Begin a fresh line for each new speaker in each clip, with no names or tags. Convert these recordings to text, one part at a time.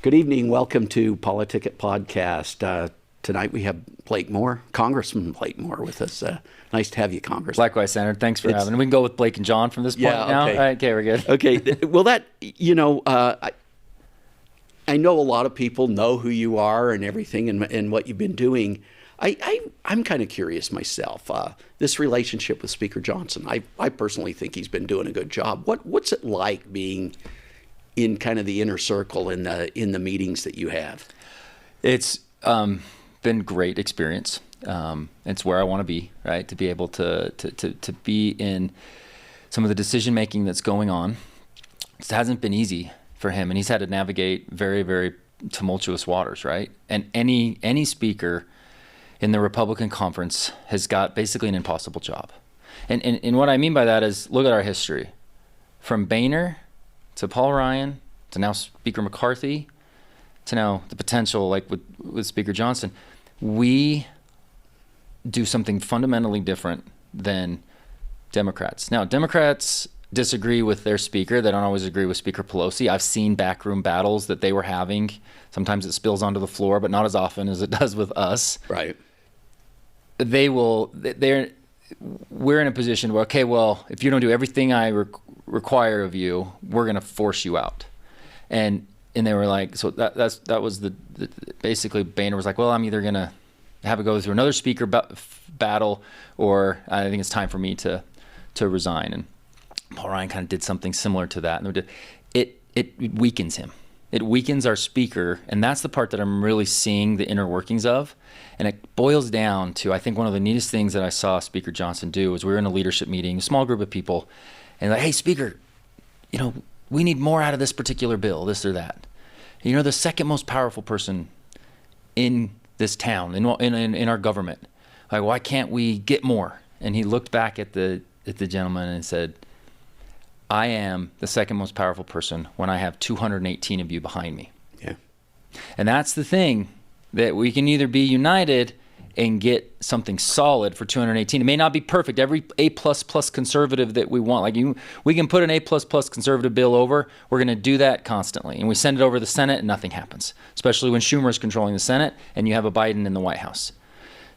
Good evening. Welcome to PoliticIt podcast. Tonight we have Blake Moore, Congressman Blake Moore, with us. Nice to have you, Congressman.
Likewise, Senator. Thanks for having me. We can go with Blake and John from this point now.
Okay.
All right, okay, we're good.
Okay. Well, I know a lot of people know who you are and everything and what you've been doing. I'm kind of curious myself. This relationship with Speaker Johnson, I personally think he's been doing a good job. What's it like being in kind of the inner circle in the meetings that you have?
It's been great experience. It's where I want to be, right? To be able to be in some of the decision making that's going on. It hasn't been easy for him, and he's had to navigate very, very tumultuous waters, right? And any speaker in the Republican conference has got basically an impossible job. And what I mean by that is, look at our history. From Boehner to Paul Ryan to now Speaker McCarthy to now the potential, like with Speaker Johnson, we do something fundamentally different than Democrats. Now, Democrats disagree with their speaker. They don't always agree with Speaker Pelosi. I've seen backroom battles that they were having. Sometimes it spills onto the floor, but not as often as it does with us.
Right.
We're in a position where, okay, well, if you don't do everything I require of you, we're going to force you out. And they were like, so that was the basically Boehner was like, well, I'm either going to have it go through another speaker battle, or I think it's time for me to resign. And Paul Ryan kind of did something similar to that. And it weakens him. It weakens our speaker, and that's the part that I'm really seeing the inner workings of. And it boils down to, I think one of the neatest things that I saw Speaker Johnson do was we were in a leadership meeting, a small group of people, and like, hey, Speaker, we need more out of this particular bill, this or that. The second most powerful person in this town, in our government, like, why can't we get more? And he looked back at the gentleman and said, I am the second most powerful person when I have 218 of you behind me.
Yeah.
And that's the thing, that we can either be united and get something solid for 218. It may not be perfect. Every A++ conservative that we want, we can put an A++ conservative bill over. We're going to do that constantly. And we send it over to the Senate and nothing happens, especially when Schumer is controlling the Senate and you have a Biden in the White House.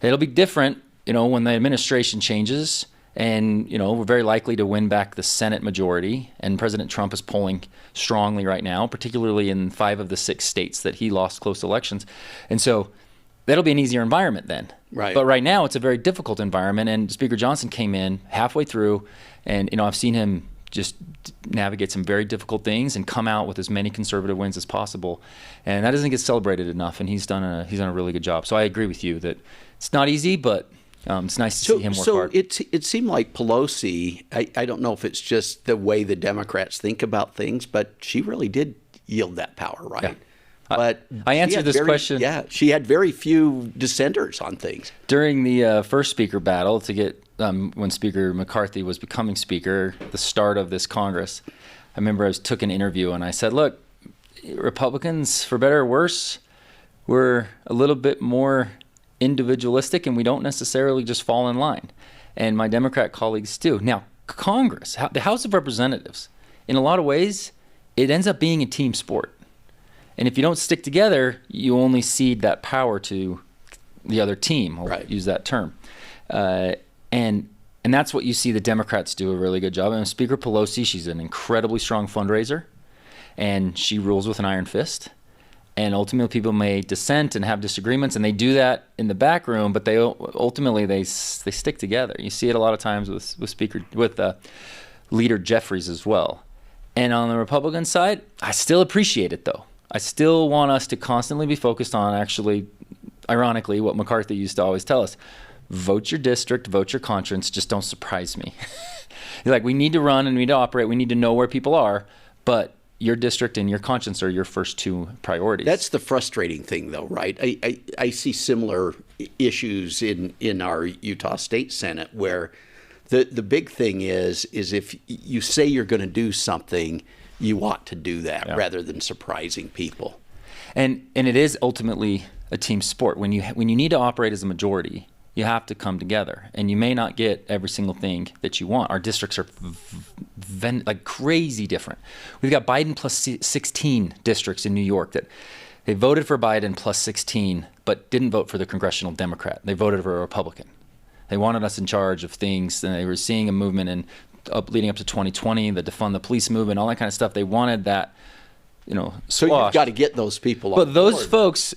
It'll be different, when the administration changes. And, we're very likely to win back the Senate majority. And President Trump is polling strongly right now, particularly in 5 of the 6 states that he lost close elections. And so that'll be an easier environment then.
Right.
But right now it's a very difficult environment. And Speaker Johnson came in halfway through. And, I've seen him just navigate some very difficult things and come out with as many conservative wins as possible. And that doesn't get celebrated enough. And he's done a really good job. So I agree with you that it's not easy, but it's nice to see him work hard.
So it seemed like Pelosi, I don't know if it's just the way the Democrats think about things, but she really did yield that power, right?
Yeah.
But
I answered this question.
Yeah, she had very few dissenters on things.
During the first speaker battle to get, when Speaker McCarthy was becoming speaker, the start of this Congress, I remember I took an interview and I said, look, Republicans, for better or worse, we're a little bit more individualistic, and we don't necessarily just fall in line. And my Democrat colleagues do. Now, Congress, the House of Representatives, in a lot of ways, it ends up being a team sport. And if you don't stick together, you only cede that power to the other team. I'll use that term. And that's what you see the Democrats do a really good job. And Speaker Pelosi, she's an incredibly strong fundraiser, and she rules with an iron fist. And ultimately, people may dissent and have disagreements, and they do that in the back room. But they ultimately they stick together. You see it a lot of times with Leader Jeffries as well. And on the Republican side, I still appreciate it though. I still want us to constantly be focused on, actually, ironically, what McCarthy used to always tell us: vote your district, vote your conscience. Just don't surprise me. You're like, we need to run and we need to operate. We need to know where people are, but your district and your conscience are your first 2 priorities.
That's the frustrating thing, though, right? I see similar issues in our Utah State Senate, where the big thing is if you say you're going to do something, you ought to do that rather than surprising people.
And it is ultimately a team sport. When you need to operate as a majority, You have to come together, and you may not get every single thing that you want. Our districts are like crazy different. We've got Biden plus 16 districts in New York that they voted for Biden plus 16, but didn't vote for the Congressional Democrat. They voted for a Republican. They wanted us in charge of things, and they were seeing a movement leading up to 2020, the defund the police movement, all that kind of stuff. They wanted that,
So
squashed.
you've got to get those people on
But those
board.
folks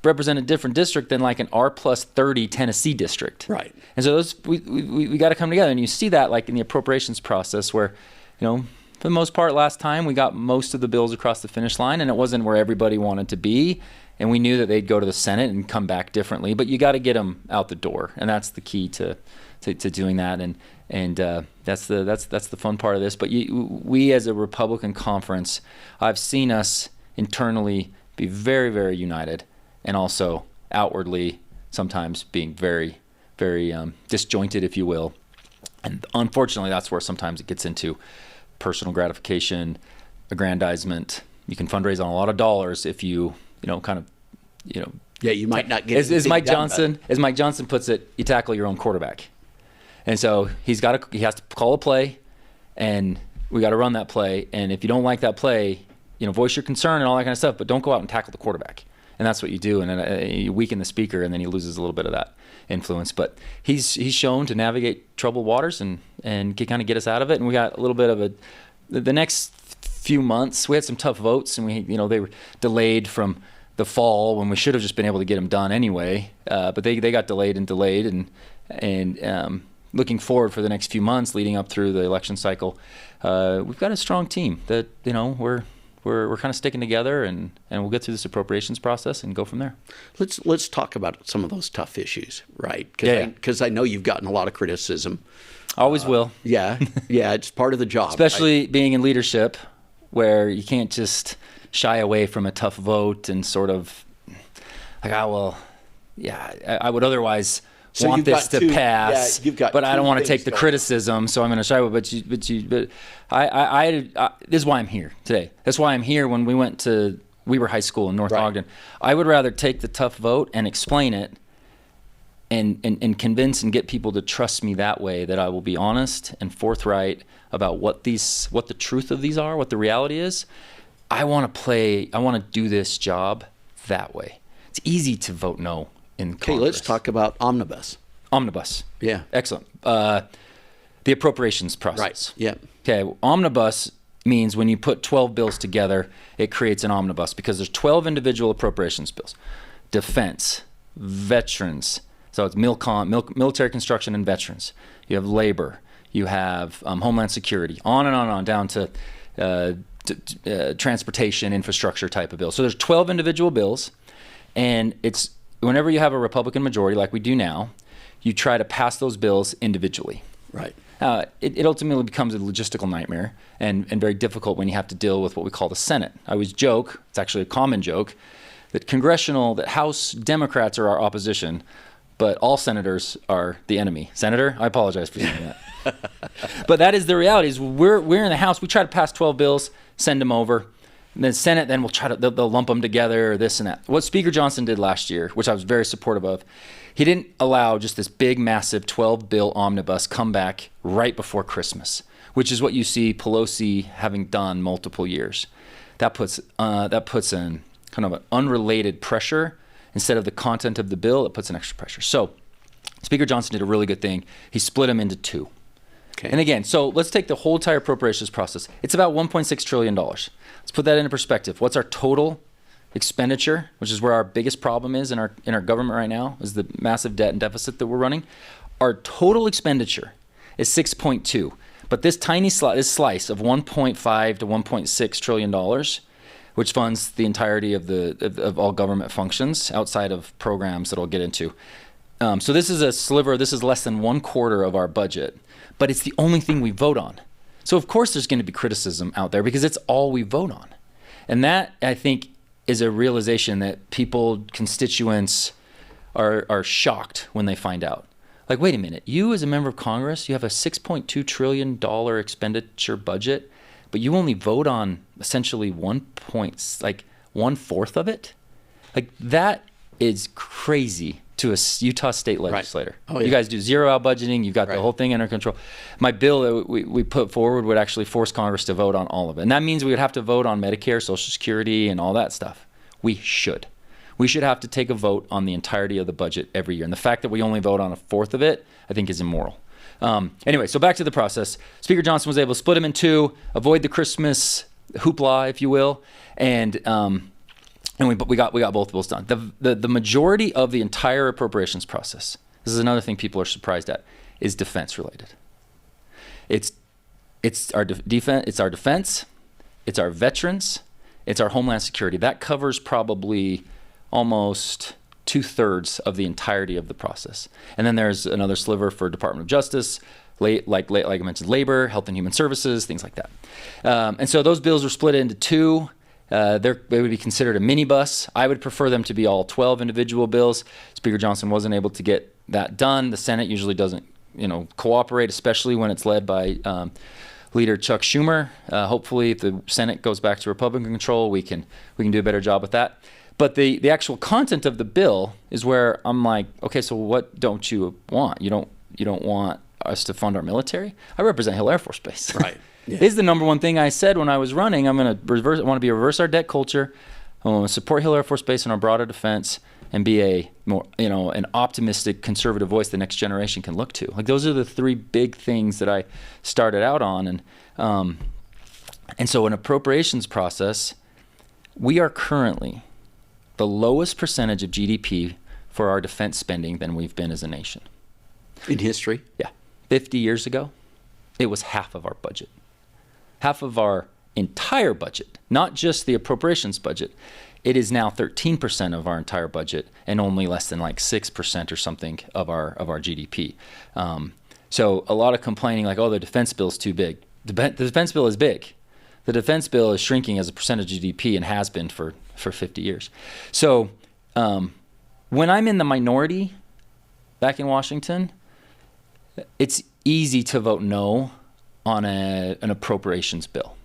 represent a different district than like an R plus 30 Tennessee district.
Right.
And so we got to come together. And you see that like in the appropriations process where, for the most part last time we got most of the bills across the finish line, and it wasn't where everybody wanted to be. And we knew that they'd go to the Senate and come back differently, but you got to get them out the door. And that's the key to doing that. And that's the fun part of this. But we as a Republican conference, I've seen us internally be very, very united, and also outwardly sometimes being very, very disjointed, if you will. And unfortunately, that's where sometimes it gets into personal gratification, aggrandizement. You can fundraise on a lot of dollars if you,
Yeah, you might not get
as Mike Johnson puts it, you tackle your own quarterback. And so he has to call a play, and we got to run that play. And if you don't like that play, voice your concern and all that kind of stuff, but don't go out and tackle the quarterback. And that's what you do. And you weaken the speaker, and then he loses a little bit of that influence. But he's shown to navigate troubled waters and kind of get us out of it. And we got a little bit of the next few months, we had some tough votes, and they were delayed from the fall when we should have just been able to get them done anyway. But they got delayed, and looking forward for the next few months leading up through the election cycle, we've got a strong team that we're kind of sticking together, and we'll get through this appropriations process and go from there.
Let's talk about some of those tough issues, right?
Yeah.
I know you've gotten a lot of criticism.
Always will.
Yeah, it's part of the job.
Especially being in leadership, where you can't just shy away from a tough vote and sort of like, I would otherher's want this to pass, but I don't want to take the criticism, so I'm going to shy away. But this is why I'm here today. That's why I'm here. When we went to Weber High School in North Ogden, I would rather take the tough vote and explain it and convince and get people to trust me that way, that I will be honest and forthright about what the truth of these are, what the reality is. I want to do this job that way. It's easy to vote no in Congress.
Okay, let's talk about omnibus.
Omnibus.
Yeah.
Excellent. The appropriations process.
Right. Yeah.
Okay. Omnibus means when you put 12 bills together, it creates an omnibus because there's 12 individual appropriations bills. Defense, veterans. So it's military construction and veterans. You have labor. You have homeland security. On and on and on down to transportation, infrastructure type of bills. So there's 12 individual bills, and it's whenever you have a Republican majority like we do now, you try to pass those bills individually.
Right.
It ultimately becomes a logistical nightmare and very difficult when you have to deal with what we call the Senate. I always joke, it's actually a common joke, that House Democrats are our opposition, but all senators are the enemy. Senator, I apologize for saying that. But that is the reality. Is we're in the House, we try to pass 12 bills, send them over. And then Senate, then they'll lump them together, or this and that. What Speaker Johnson did last year, which I was very supportive of, he didn't allow just this big, massive 12-bill omnibus come back right before Christmas, which is what you see Pelosi having done multiple years. That puts in kind of an unrelated pressure. Instead of the content of the bill, it puts an extra pressure. So Speaker Johnson did a really good thing. He split them into two.
Okay.
And again, so let's take the whole entire appropriations process. It's about $1.6 trillion. Let's put that into perspective. What's our total expenditure, which is where our biggest problem is in our government right now, is the massive debt and deficit that we're running. Our total expenditure is 6.2. But this tiny slice of 1.5 to 1.6 trillion dollars, which funds the entirety of all government functions outside of programs that I'll get into. So this is a sliver. This is less than 1/4 of our budget, but it's the only thing we vote on. So of course there's going to be criticism out there because it's all we vote on. And that, I think, is a realization that constituents are shocked when they find out. Like, wait a minute, you as a member of Congress, you have a $6.2 trillion expenditure budget, but you only vote on essentially 1/4 of it? Like, that is crazy to a Utah state legislator.
Right. Oh, yeah.
You guys do zero out budgeting. You've got the whole thing under control. My bill that we put forward would actually force Congress to vote on all of it. And that means we would have to vote on Medicare, Social Security, and all that stuff. We should. We should have to take a vote on the entirety of the budget every year. And the fact that we only vote on a fourth of it, I think is immoral. Anyway, so back to the process. Speaker Johnson was able to split them in two, avoid the Christmas hoopla, if you will, and we got both bills done. The majority of the entire appropriations process, this is another thing people are surprised at, is defense related. It's our defense, it's our veterans, it's our homeland security. That covers probably almost 2/3 of the entirety of the process. And then there's another sliver for Department of Justice, like I mentioned, labor, health and human services, things like that. And so those bills are split into two. They would be considered a minibus. I would prefer them to be all 12 individual bills. Speaker Johnson wasn't able to get that done. The Senate usually doesn't, cooperate, especially when it's led by Leader Chuck Schumer. Hopefully, if the Senate goes back to Republican control, we can do a better job with that. But the actual content of the bill is where I'm like, okay, so what don't you want? You don't want us to fund our military? I represent Hill Air Force Base.
Right. Yeah.
This is the number one thing I said when I was running. I want to reverse our debt culture. I want to support Hill Air Force Base and our broader defense, and be a more, an optimistic conservative voice the next generation can look to. Like, those are the three big things that I started out on. And so an appropriations process, we are currently the lowest percentage of GDP for our defense spending than we've been as a nation.
In history?
Yeah. 50 years ago, it was half of our budget. Half of our entire budget, not just the appropriations budget. It is now 13% of our entire budget and only less than like 6% or something of our GDP. So a lot of complaining like, oh, the defense bill is too big. The defense bill is big. The defense bill is shrinking as a percentage of GDP and has been for 50 years. So when I'm in the minority back in Washington, it's easy to vote no on an appropriations bill.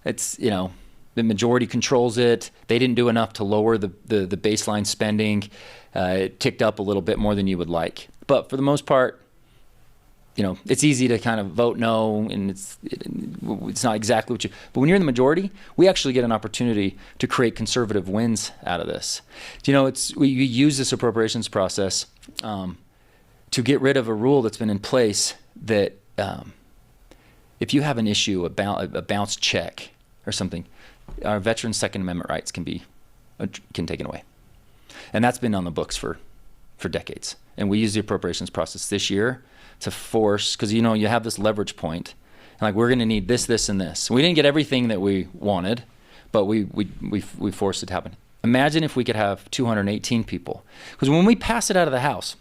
It's, the majority controls it. They didn't do enough to lower the baseline spending. It ticked up a little bit more than you would like. But for the most part, it's easy to kind of vote no, and it's not exactly what you. But when you're in the majority, we actually get an opportunity to create conservative wins out of this. We use this appropriations process to get rid of a rule that's been in place that if you have an issue about a bounced check or something, our veterans' Second Amendment rights can taken away, and that's been on the books for decades. And we use the appropriations process this year to force, because you have this leverage point, and like, we're going to need this, this, and this. We didn't get everything that we wanted, but we forced it to happen. Imagine if we could have 218 people, because when we pass it out of the House,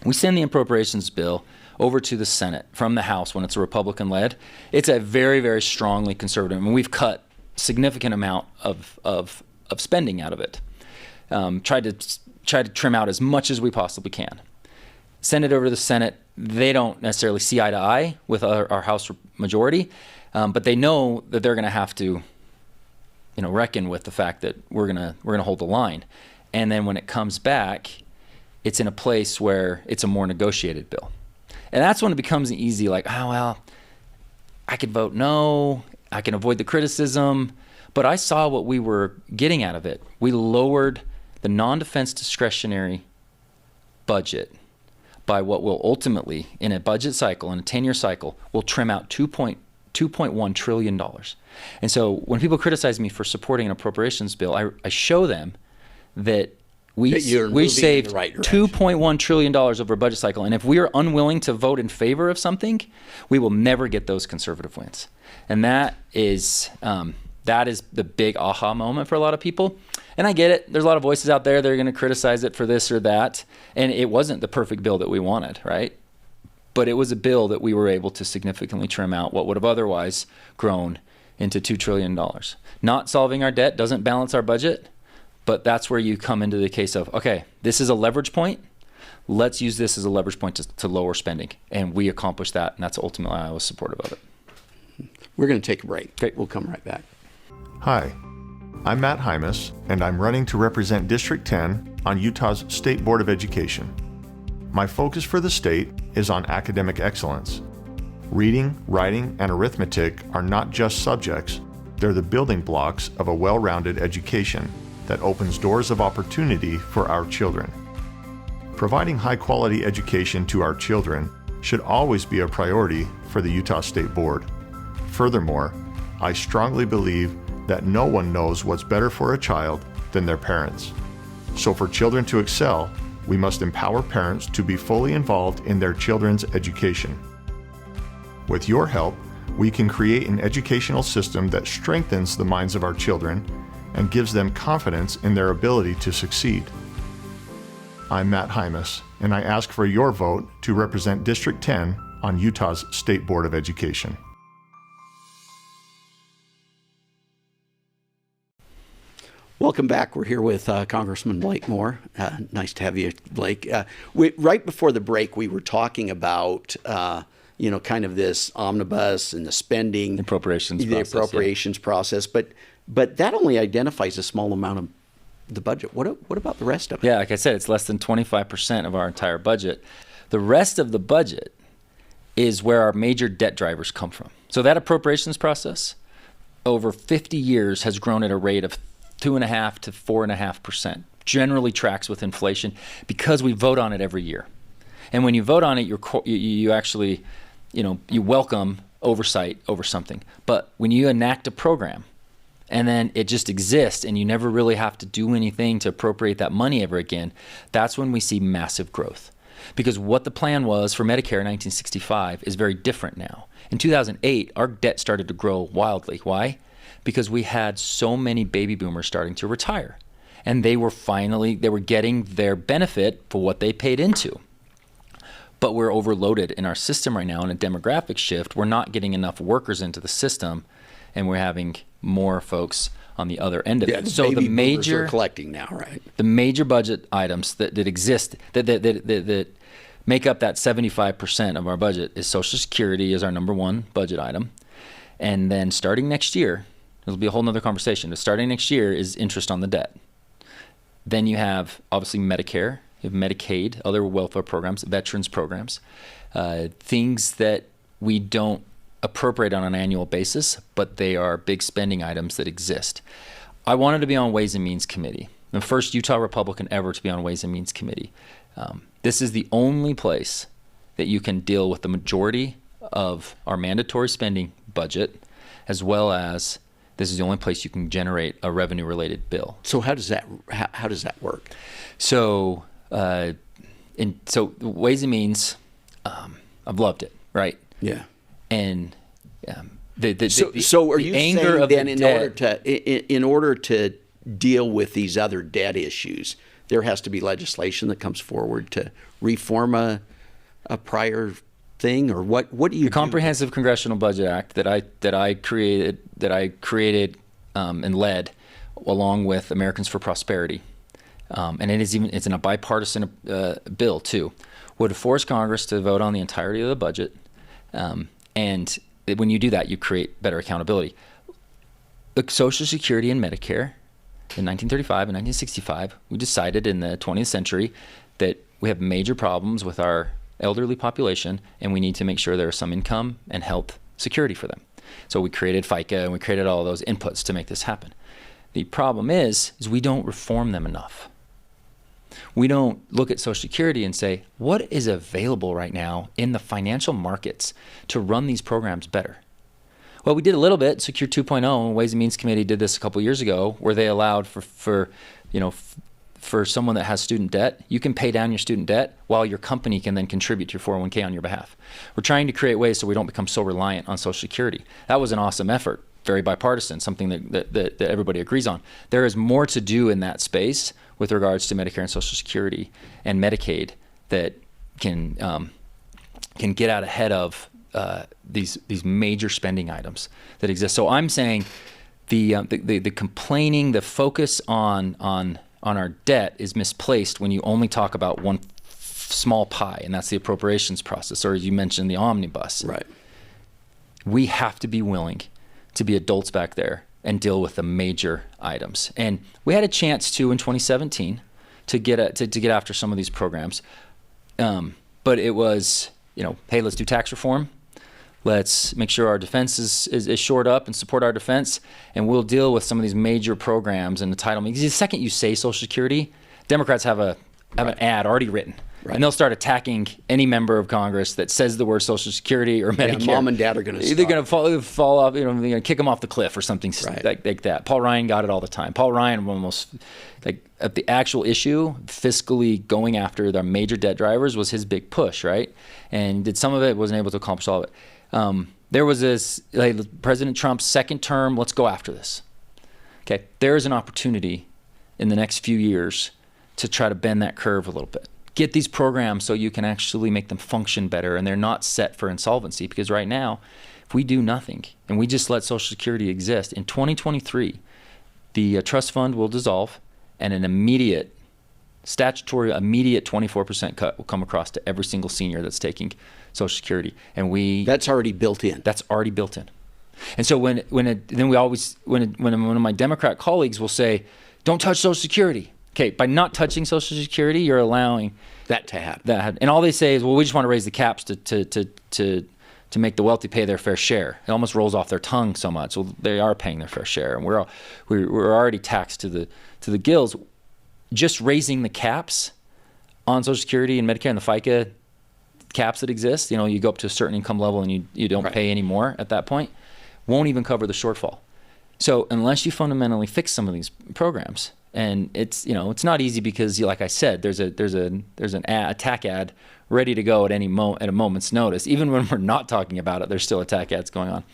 we send the appropriations bill over to the Senate from the House when it's a Republican-led. It's a very, very strongly conservative, and we've cut significant amount of spending out of it. Tried to trim out as much as we possibly can. Send it over to the Senate. They don't necessarily see eye to eye with our House majority, but they know that they're going to have to, reckon with the fact that we're gonna hold the line. And then when it comes back, it's in a place where it's a more negotiated bill. And that's when it becomes easy, like, oh, well, I could vote no, I can avoid the criticism, but I saw what we were getting out of it. We lowered the non-defense discretionary budget by what will ultimately, in a budget cycle, in a 10-year cycle, will trim out $2.1 trillion. And so when people criticize me for supporting an appropriations bill, I show them that we saved $2.1 trillion over a budget cycle. And if we are unwilling to vote in favor of something, we will never get those conservative wins. And that is the big aha moment for a lot of people. And I get it. There's a lot of voices out there that are going to criticize it for this or that. And it wasn't the perfect bill that we wanted, right? But it was a bill that we were able to significantly trim out what would have otherwise grown into $2 trillion. Not solving our debt doesn't balance our budget. But that's where you come into the case of, okay, this is a leverage point. Let's use this as a leverage point to lower spending. And we accomplished that, and that's ultimately why I was supportive of it.
We're going to take a break. Okay, we'll come right back.
Hi, I'm Matt Hymas, and I'm running to represent District 10 on Utah's State Board of Education. My focus for the state is on academic excellence. Reading, writing, and arithmetic are not just subjects, they're the building blocks of a well-rounded education that opens doors of opportunity for our children. Providing high-quality education to our children should always be a priority for the Utah State Board. Furthermore, I strongly believe that no one knows what's better for a child than their parents. So for children to excel, we must empower parents to be fully involved in their children's education. With your help, we can create an educational system that strengthens the minds of our children and gives them confidence in their ability to succeed. I'm Matt Hymas, and I ask for your vote to represent District 10 on Utah's State Board of Education.
Welcome back. We're here with Congressman Blake Moore. Nice to have you, Blake. Right before the break, we were talking about kind of this omnibus and the spending, appropriations process, but that only identifies a small amount of the budget. What about the rest of it?
Yeah, like I said, it's less than 25% of our entire budget. The rest of the budget is where our major debt drivers come from. So that appropriations process over 50 years has grown at a rate of 2.5% to 4.5%, generally tracks with inflation because we vote on it every year. And when you vote on it, you actually, you welcome oversight over something. But when you enact a program and then it just exists and you never really have to do anything to appropriate that money ever again, that's when we see massive growth. Because what the plan was for Medicare in 1965 is very different now. In 2008, our debt started to grow wildly. Why? Because we had so many baby boomers starting to retire. And they were getting their benefit for what they paid into. But we're overloaded in our system right now in a demographic shift. We're not getting enough workers into the system, and we're having more folks on the other end of it.
So the major are collecting now, right?
The major budget items that exist that make up that 75% of our budget is Social Security is our number one budget item. And then starting next year, it'll be a whole nother conversation, but starting next year is interest on the debt. Then you have obviously Medicare, you have Medicaid, other welfare programs, veterans programs, things that we don't appropriate on an annual basis, but they are big spending items that exist. I wanted to be on Ways and Means Committee, the first Utah Republican ever to be on Ways and Means Committee. This is the only place that you can deal with the majority of our mandatory spending budget, as well as this is the only place you can generate a revenue-related bill.
So how does that work?
So Ways and Means, I've loved it, right?
Yeah.
And
so are you saying then in order to deal with these other debt issues, there has to be legislation that comes forward to reform a prior thing, or what do you
the Comprehensive Congressional Budget Act that I created and led along with Americans for Prosperity, and it's in a bipartisan bill too, would force Congress to vote on the entirety of the budget, and when you do that, you create better accountability. The Social Security and Medicare in 1935 and 1965, we decided in the 20th century that we have major problems with our elderly population, and we need to make sure there is some income and health security for them. So we created FICA and we created all those inputs to make this happen. The problem is we don't reform them enough. We don't look at Social Security and say, what is available right now in the financial markets to run these programs better? Well, we did a little bit. Secure 2.0, Ways and Means Committee did this a couple years ago, where they allowed for someone that has student debt, you can pay down your student debt while your company can then contribute to your 401k on your behalf. We're trying to create ways so we don't become so reliant on Social Security. That was an awesome effort, very bipartisan, something that everybody agrees on. There is more to do in that space with regards to Medicare and Social Security and Medicaid that can get out ahead of these major spending items that exist. So I'm saying the complaining, the focus on our debt is misplaced when you only talk about one small pie, and that's the appropriations process, or as you mentioned, the omnibus.
Right.
We have to be willing to be adults back there and deal with the major items. And we had a chance to, in 2017, to get after some of these programs. But it was, hey, let's do tax reform. Let's make sure our defense is shored up and support our defense, and we'll deal with some of these major programs and entitlement. Because the second you say Social Security, Democrats have an ad already written. Right. And they'll start attacking any member of Congress that says the word Social Security or Medicare.
Yeah, mom and dad are going to
They're going to fall off, they're going to kick them off the cliff or something like that. Paul Ryan got it all the time. Paul Ryan almost, at the actual issue, fiscally going after the major debt drivers was his big push, right? And did some of it, wasn't able to accomplish all of it. There was this, President Trump's second term, let's go after this. Okay, there is an opportunity in the next few years to try to bend that curve a little bit. Get these programs so you can actually make them function better and they're not set for insolvency. Because right now, if we do nothing and we just let Social Security exist, in 2023, the trust fund will dissolve and an statutory immediate 24% cut will come across to every single senior that's taking Social Security. And
that's already built in.
That's already built in. And so when one of my Democrat colleagues will say, don't touch Social Security. Okay, by not touching Social Security, you're allowing
that to happen.
And all they say is, well, we just want to raise the caps to make the wealthy pay their fair share. It almost rolls off their tongue so much. Well, they are paying their fair share, and we're already taxed to the gills. Just raising the caps on Social Security and Medicare and the FICA caps that exist, you go up to a certain income level and you don't pay any more at that point, won't even cover the shortfall. So unless you fundamentally fix some of these programs. And it's not easy because, like I said, there's an attack ad ready to go at a moment's notice. Even when we're not talking about it, there's still attack ads going on.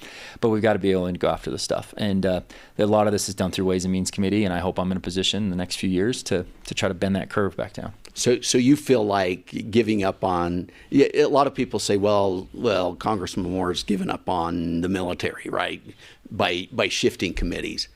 But we've got to be able to go after this stuff. And a lot of this is done through Ways and Means Committee, and I hope I'm in a position in the next few years to try to bend that curve back down.
So you feel like giving up on? A lot of people say, well, Congressman Moore's given up on the military, right, by shifting committees.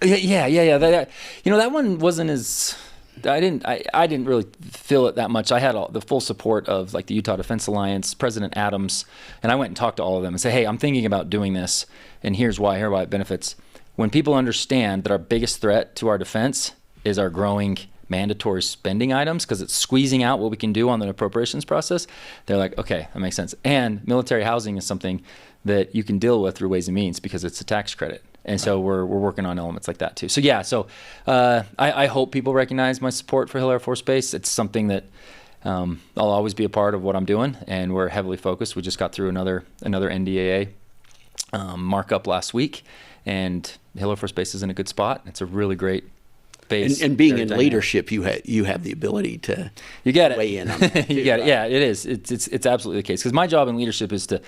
Yeah. That one wasn't as. I didn't really feel it that much. I had the full support of the Utah Defense Alliance, President Adams, and I went and talked to all of them and said, hey, I'm thinking about doing this, and here's why it benefits. When people understand that our biggest threat to our defense is our growing mandatory spending items, because it's squeezing out what we can do on the appropriations process, they're like, okay, that makes sense. And military housing is something that you can deal with through Ways and Means because it's a tax credit. And so we're working on elements like that too. So I hope people recognize my support for Hill Air Force Base. It's something that I'll always be a part of what I'm doing, and we're heavily focused. We just got through another NDAA markup last week, and Hill Air Force Base is in a good spot. It's a really great base.
And being in leadership, you have the ability to weigh in on that.
You get it. Yeah, it is. It's absolutely the case. Because my job in leadership is to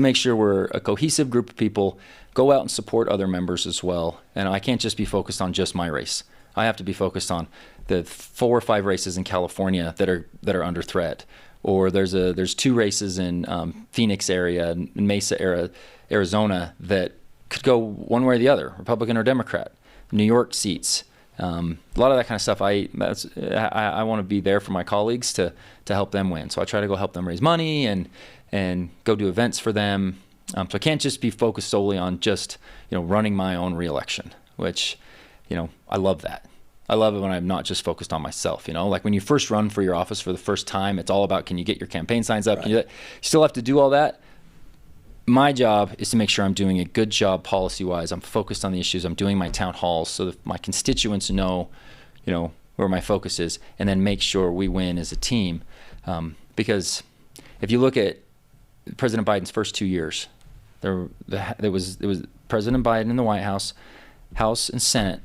make sure we're a cohesive group of people, go out and support other members as well. And I can't just be focused on just my race. I have to be focused on the 4 or 5 races in California that are under threat. Or there's 2 races in Phoenix area, Mesa Arizona that could go one way or the other, Republican or Democrat. New York seats. A lot of that kind of stuff. I want to be there for my colleagues to help them win. So I try to go help them raise money and go do events for them. So I can't just be focused solely on just running my own reelection, which I love that. I love it when I'm not just focused on myself. Like when you first run for your office for the first time, it's all about, can you get your campaign signs up? Right. You still have to do all that. My job is to make sure I'm doing a good job policy-wise. I'm focused on the issues. I'm doing my town halls so that my constituents know, where my focus is, and then make sure we win as a team. Because if you look at President Biden's first 2 years, there was President Biden in the White House, House and Senate.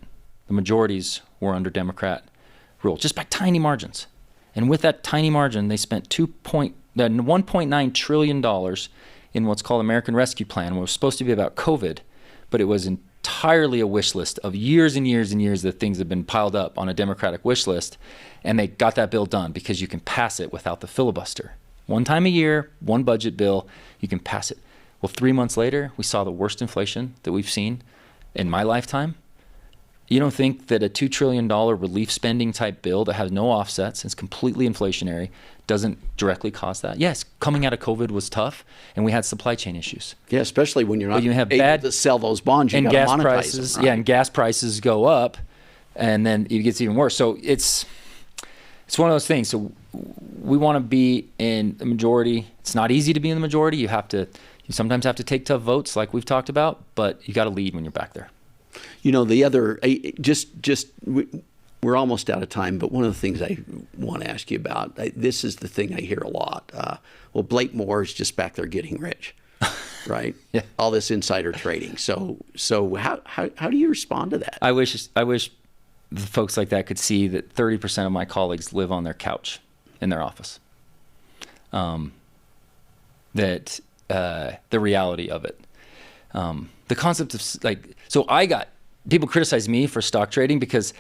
The majorities were under Democrat rule, just by tiny margins. And with that tiny margin, they spent $1.9 trillion in what's called American Rescue Plan, which was supposed to be about COVID, but it was entirely a wish list of years and years and years that things have been piled up on a Democratic wish list, and they got that bill done because you can pass it without the filibuster. One time a year, one budget bill, you can pass it. Well, 3 months later, we saw the worst inflation that we've seen in my lifetime. You don't think that a $2 trillion relief spending type bill that has no offsets, is completely inflationary, doesn't directly cause that? Yes, coming out of COVID was tough, and we had supply chain issues.
Yeah, especially when you're not able to sell those bonds, you got to monetize
prices,
them. Right?
Yeah, and gas prices go up, and then it gets even worse. So it's one of those things. So we want to be in the majority. It's not easy to be in the majority. You sometimes have to take tough votes like we've talked about, but you got to lead when you're back there.
The other, we're almost out of time, but one of the things I want to ask you about, this is the thing I hear a lot. Well, Blake Moore is just back there getting rich, right?
Yeah.
All this insider trading. So how do you respond to that?
I wish the folks like that could see that 30% of my colleagues live on their couch in their office. The reality of it. The concept of people criticize me for stock trading because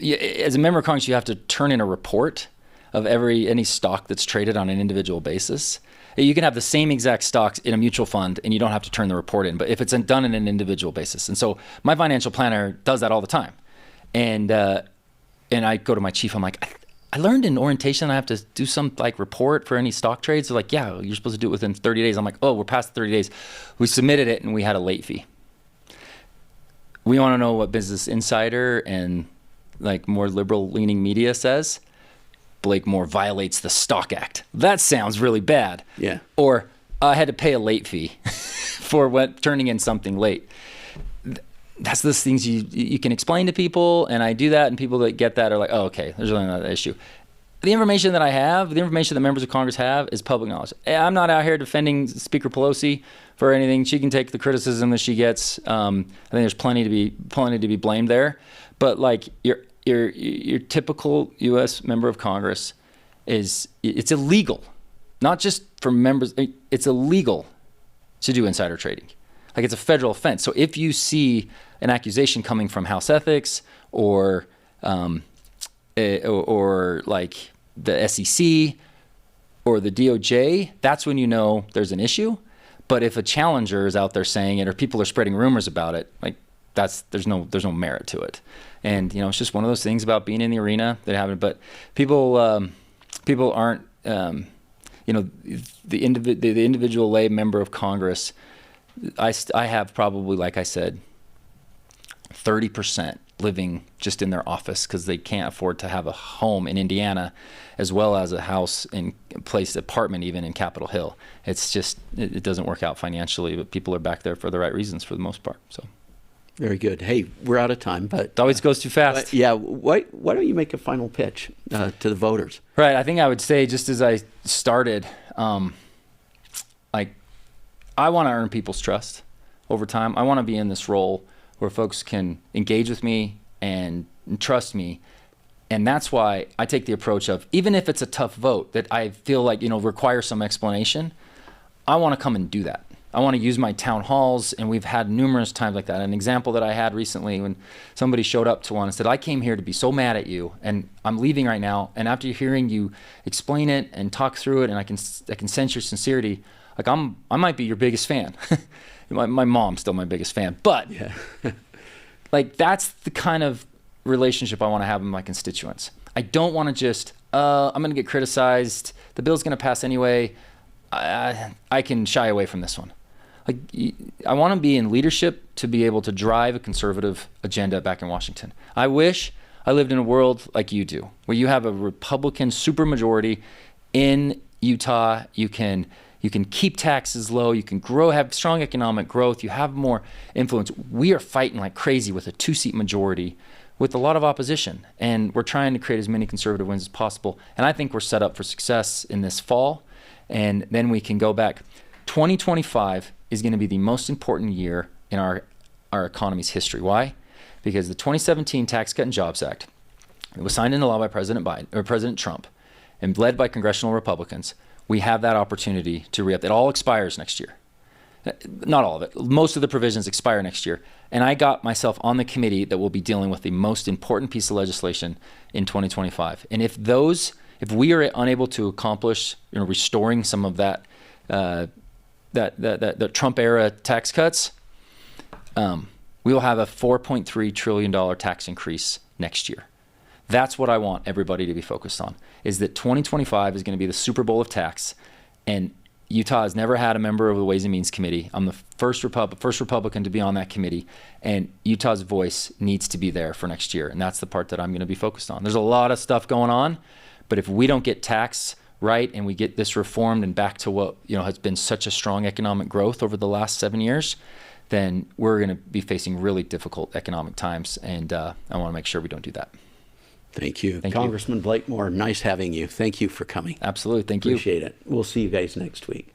as a member of Congress, you have to turn in a report of any stock that's traded on an individual basis. You can have the same exact stocks in a mutual fund and you don't have to turn the report in, but if it's done on an individual basis. And so my financial planner does that all the time. And I go to my chief, I'm like, I learned in orientation I have to do some report for any stock trades. They're like, yeah, you're supposed to do it within 30 days. I'm like, oh, we're past 30 days. We submitted it and we had a late fee. We want to know what Business Insider and more liberal leaning media says. Blake Moore violates the Stock Act. That sounds really bad.
Yeah.
Or I had to pay a late fee for turning in something late. That's those things you can explain to people, and I do that, and people that get that are like, oh, okay, there's really not an issue. The information that I have, the information that members of Congress have, is public knowledge. I'm not out here defending Speaker Pelosi for anything. She can take the criticism that she gets. I think there's plenty to be blamed there. But your typical U.S. member of Congress it's illegal, not just for members. It's illegal to do insider trading. It's a federal offense. So if you see an accusation coming from House Ethics or the SEC or the DOJ, that's when you know there's an issue. But if a challenger is out there saying it or people are spreading rumors about it, there's no merit to it. And it's just one of those things about being in the arena that happen. But people aren't the individual lay member of Congress. I have probably, like I said, 30% living just in their office because they can't afford to have a home in Indiana as well as a house apartment even in Capitol Hill. It's just, it doesn't work out financially, but people are back there for the right reasons for the most part. So.
Very good. Hey, we're out of time, but
it always goes too fast.
Why don't you make a final pitch to the voters?
Right. I think I would say, just as I started, I want to earn people's trust over time. I want to be in this role where folks can engage with me and trust me. And that's why I take the approach of, even if it's a tough vote that I feel requires some explanation, I want to come and do that. I want to use my town halls, and we've had numerous times like that. An example that I had recently when somebody showed up to one and said, I came here to be so mad at you, and I'm leaving right now, and after hearing you explain it and talk through it, and I can sense your sincerity, I might be your biggest fan. my mom's still my biggest fan, but
yeah.
That's the kind of relationship I want to have with my constituents. I don't want to just, I'm going to get criticized. The bill's going to pass anyway. I can shy away from this one. I want to be in leadership to be able to drive a conservative agenda back in Washington. I wish I lived in a world like you do, where you have a Republican supermajority in Utah. You can keep taxes low. You can grow, have strong economic growth. You have more influence. We are fighting like crazy with a 2-seat majority with a lot of opposition. And we're trying to create as many conservative wins as possible. And I think we're set up for success in this fall. And then we can go back. 2025 is going to be the most important year in our economy's history. Why? Because the 2017 Tax Cut and Jobs Act, it was signed into law by President Trump and led by congressional Republicans. We have that opportunity to re-up. It all expires next year. Not all of it. Most of the provisions expire next year. And I got myself on the committee that will be dealing with the most important piece of legislation in 2025. And if we are unable to accomplish restoring some of that the Trump era tax cuts, we will have a $4.3 trillion tax increase next year. That's what I want everybody to be focused on, is that 2025 is going to be the Super Bowl of tax, and Utah has never had a member of the Ways and Means Committee. I'm the first Republican to be on that committee, and Utah's voice needs to be there for next year, and that's the part that I'm going to be focused on. There's a lot of stuff going on, But if we don't get tax right and we get this reformed and back to what has been such a strong economic growth over the last 7 years, then we're going to be facing really difficult economic times. And I want to make sure we don't do that.
Thank you.
Thank
Congressman Blakemore, nice having you. Thank you for coming.
Absolutely. Thank you.
Appreciate it. We'll see you guys next week.